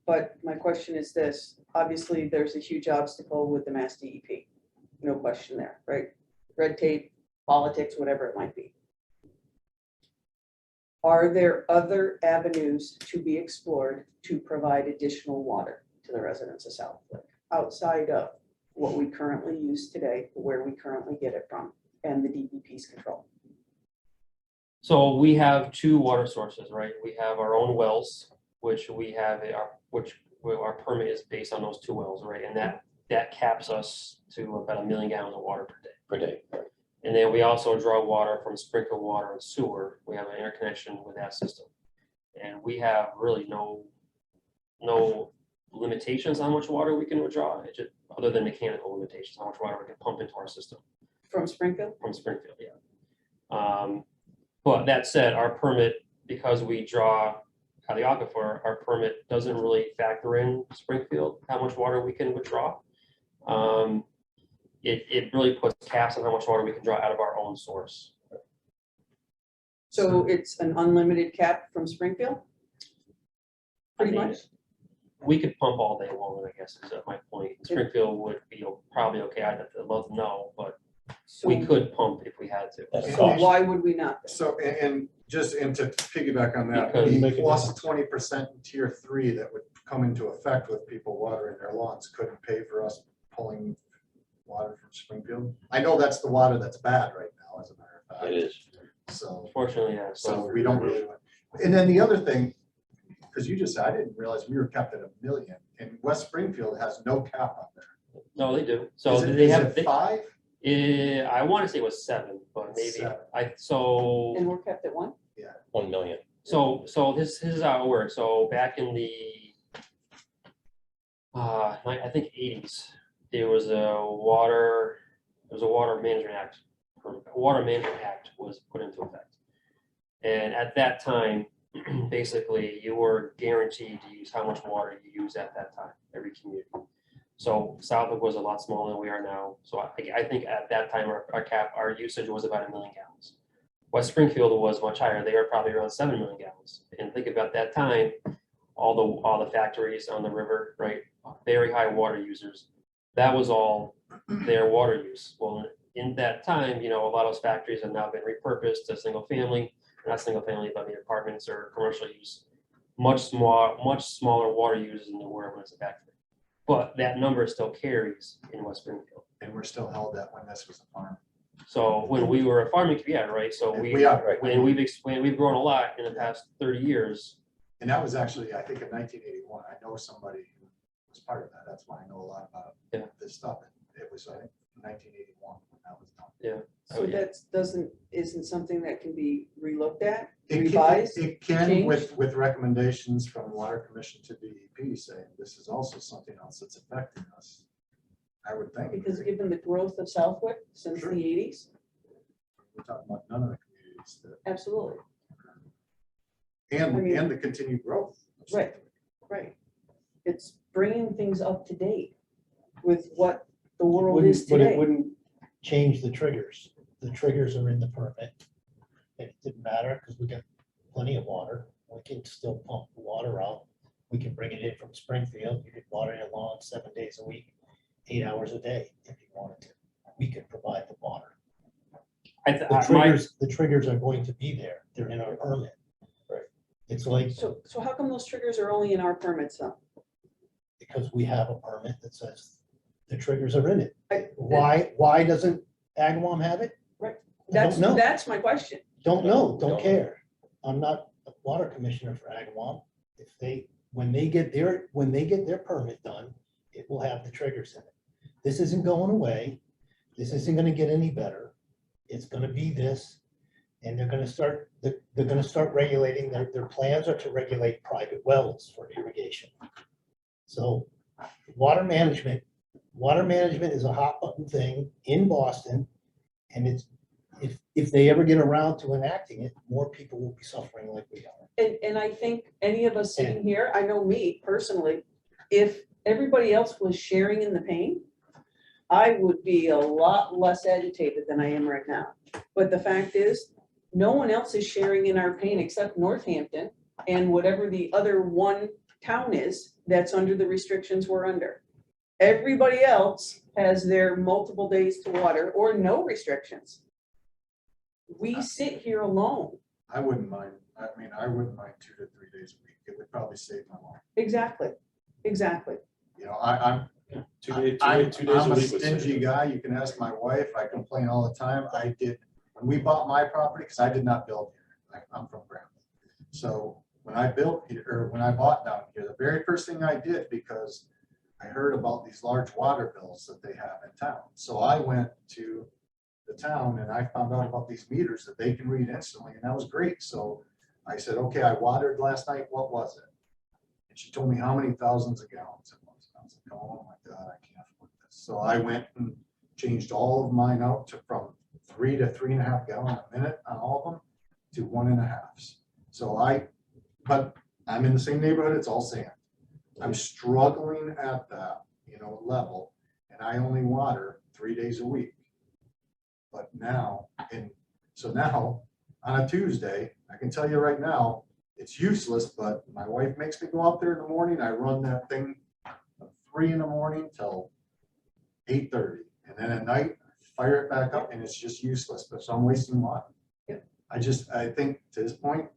But my question is this, obviously, there's a huge obstacle with the Mass DEP. No question there, right? Red tape, politics, whatever it might be. Are there other avenues to be explored to provide additional water to the residents of South Lake outside of what we currently use today, where we currently get it from, and the DEP's control? So we have 2 water sources, right? We have our own wells, which we have, our permit is based on those 2 wells, right? And that caps us to about 1 million gallons of water per day. Right. And then we also draw water from Springfield Water and Sewer. We have an interconnection with that system. And we have really no limitations on how much water we can withdraw, it's just, other than mechanical limitations, how much water we can pump into our system From Springfield? from Springfield, yeah. But that said, our permit, because we draw out of the aquifer, our permit doesn't really factor in Springfield, how much water we can withdraw. it really puts caps on how much water we can draw out of our own source. So it's an unlimited cap from Springfield? Pretty I mean, much? We could pump all day long, I guess, is my point. Springfield would be probably okay. I'd have to love to know, but So, we could pump if we had to. That's so cost. why would we not? So, and just, and to piggyback on that, Because- the plus 20% in tier 3 that would come into effect with people watering their lawns couldn't pay for us pulling water from Springfield. I know that's the water that's bad right now, as a matter of fact. It is. So, Unfortunately, yeah. so we don't really, and then the other thing, because you just said, I didn't realize we were capped at 1 million, and West Springfield has no cap on there. No, they do. So Is it- they is have, it 5? I want to say it was 7, but maybe, 7. And we're kept at 1? 1 million. So this is how it works. So back in the, I think 80s, there was a water management act. Water Management Act was put into effect. And at that time, basically, you were guaranteed to use how much water you use at that time, every community. So Southwick was a lot smaller than we are now. So I think at that time, our usage was about 1 million gallons. West Springfield was much higher. They were probably around 7 million gallons. And think about that time, all the factories on the river, right? Very high water users. That was all their water use. Well, in that time, a lot of those factories have now been repurposed to single family, not single family, but the apartments or commercial use. Much smaller water users than there were when it's a factory. But that number still carries in West Springfield. And we're still held at when this was a farm. So when we were a farming, yeah, right, so We are, right. when we've grown a lot in the past 30 years. And that was actually, I think, in 1981. I know somebody who was part of that. That's why I know a lot about Yeah. this stuff. It was, I think, 1981 when that was done. So that isn't something that can be relooked at, It revised? can, it can change? with recommendations from Water Commission to DEP saying this is also something else that's affecting us. I would think. Because given the growth of Southwick since the Sure. 80s, We're talking about none of the communities that, absolutely, and, I mean- and the continued growth. of Right. Southwick. right. It's bringing things up to date with what the world Wouldn't- is But it today. wouldn't change the triggers. The triggers are in the permit. It didn't matter because we got plenty of water. We can still pump the water out. We can bring it in from Springfield. You could water your lawn 7 days a week, 8 hours a day if you wanted to. We could provide the water. The triggers are going to be there. They're in our permit. Right. It's like, So how come those triggers are only in our permits though? because we have a permit that says the triggers are in it. I- Why doesn't Agawam have it? Right. I don't know. That's my question. Don't know, Don't. don't care. I'm not a water commissioner for Agawam. When they get their permit done, it will have the triggers in it. This isn't going away. This isn't gonna get any better. It's gonna be this. And they're gonna start regulating, their plans are to regulate private wells for irrigation. So water management is a hot button thing in Boston. And if they ever get around to enacting it, more people will be suffering like we are. And I think any of us sitting here, I know me personally, if everybody else was sharing in the pain, I would be a lot less agitated than I am right now. But the fact is, no one else is sharing in our pain except Northampton and whatever the other one town is that's under the restrictions we're under. Everybody else has their multiple days to water or no restrictions. We sit here alone. I wouldn't mind, I mean, I wouldn't mind 2 to 3 days a week. It would probably save my life. Exactly. I'm 2 days, I'm 2 days a I'm a week. would save stingy it. guy. You can ask my wife. I complain all the time. When we bought my property, because I did not build here. I'm from Grambling. So when I built here, or when I bought down here, the very first thing I did, because I heard about these large water bills that they have in town. So I went to the town and I found out about these meters that they can read instantly, and that was great. So I said, okay, I watered last night. What was it? And she told me how many thousands of gallons it was. I was like, oh my God, I can't afford this. So I went and changed all of mine out to from 3 to 3.5 gallons a minute on all of them to 1.5. So but I'm in the same neighborhood. It's all sand. I'm struggling at that, level. and I only water 3 days a week. But now, so now, on a Tuesday, I can tell you right now, it's useless, but my wife makes me go out there in the morning. I run that thing from 3 in the morning till 8:30. And then at night, fire it back up and it's just useless, but so I'm wasting water. Yep. I think to this point,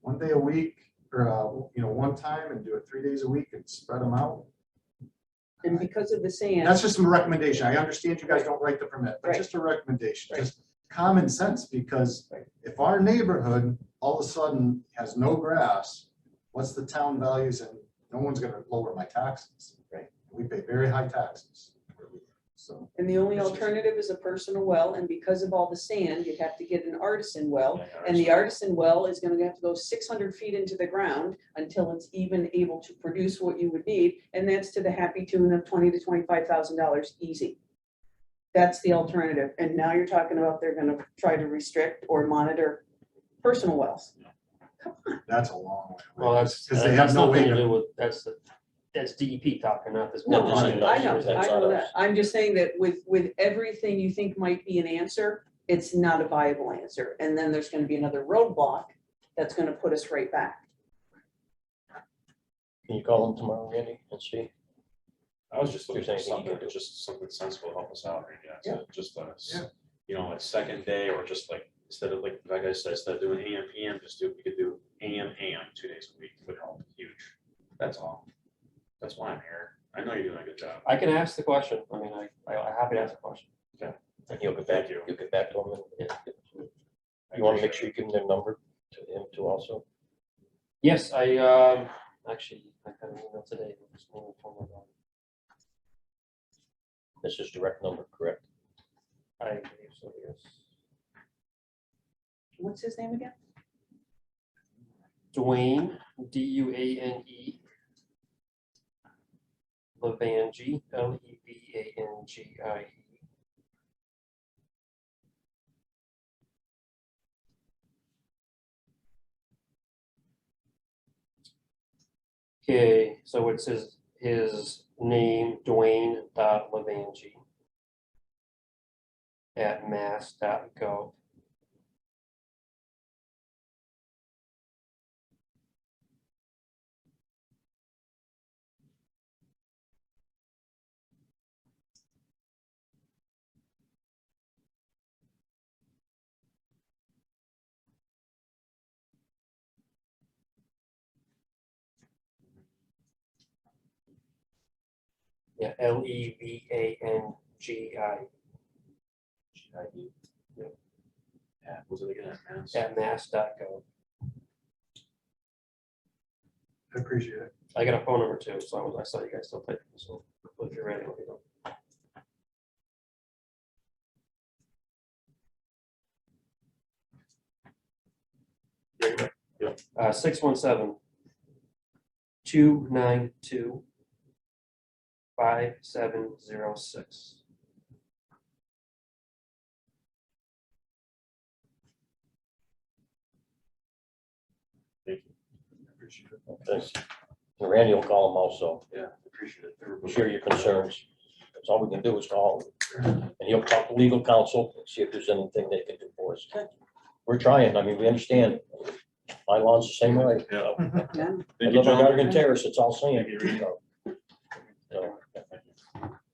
1 day a week or, one time and do it 3 days a week and spread them out. And because of the sand, That's just a recommendation. I understand you guys don't write the permit, but Right. just a recommendation, Right. just common sense, because Right. if our neighborhood all of a sudden has no grass, what's the town values, and no one's gonna lower my taxes. Right. We pay very high taxes. So, and the only alternative is a personal well, and because of all the sand, you'd have to get an artisan well. And the artisan well is gonna have to go 600 feet into the ground until it's even able to produce what you would need, and that's to the happy tune of $20,000 to $25,000 easy. That's the alternative, and now you're talking about they're gonna try to restrict or monitor personal wells. that's a long way. Well, that's, Because they have that's no way nothing to to. do with, that's DEP talking, not this. No, this is I not- know, I that's not know us. that. I'm just saying that with everything you think might be an answer, it's not a viable answer. And then there's gonna be another roadblock that's gonna put us right back. Can you call them tomorrow, Randy, and see? I was just looking If there's for anything you something, can do. just something sensible to help us out right now. Yeah. Just Yeah. like second day, or just like, instead of like I said, instead of doing AM, PM, we could do AM, 2 days a week would help huge. That's all. That's why I'm here. I know you're doing a good job. I can ask the question. I mean, I'm happy to ask the question. And he'll get back, Thank you. you'll get back to him. Yeah. You want to make sure you give him their number to him too also? Yes, I actually, I got an email today. I'm just moving forward on. This is direct number, correct? I believe so, yes. What's his name again? Dwayne, Duane. Levangie, Levangie. Okay, so it says his name, Dwayne.Levangie at mass.gov. Yeah, Levangi. Yeah, was it again? Mass? At mass.gov. I appreciate it. I got a phone number too, so I saw you guys still typing, so if you're ready, let me know. 617 292 5706. Thank you. Appreciate it. Okay. And Randy will call him also, Yeah, appreciate it. share your concerns. That's all we can do is call him. And he'll talk to legal counsel, see if there's anything they can do for us. We're trying, I mean, we understand. My lawn's the same way. Yeah. Yeah. I Thank you, live on John. Gargan Terrace, it's all sand. Thank you. So,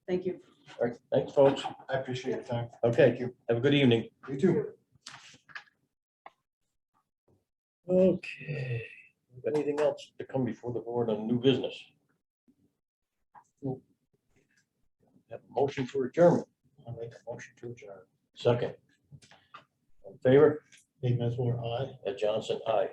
Thank you. all right, thanks, folks. I appreciate your time. Okay, have a good evening. You too. Okay, anything else to come before the board on new business? Have a motion for adjournment, I'll make a motion to adjourn. second. In favor, Dave Mesler, aye. Ed Johnson, aye.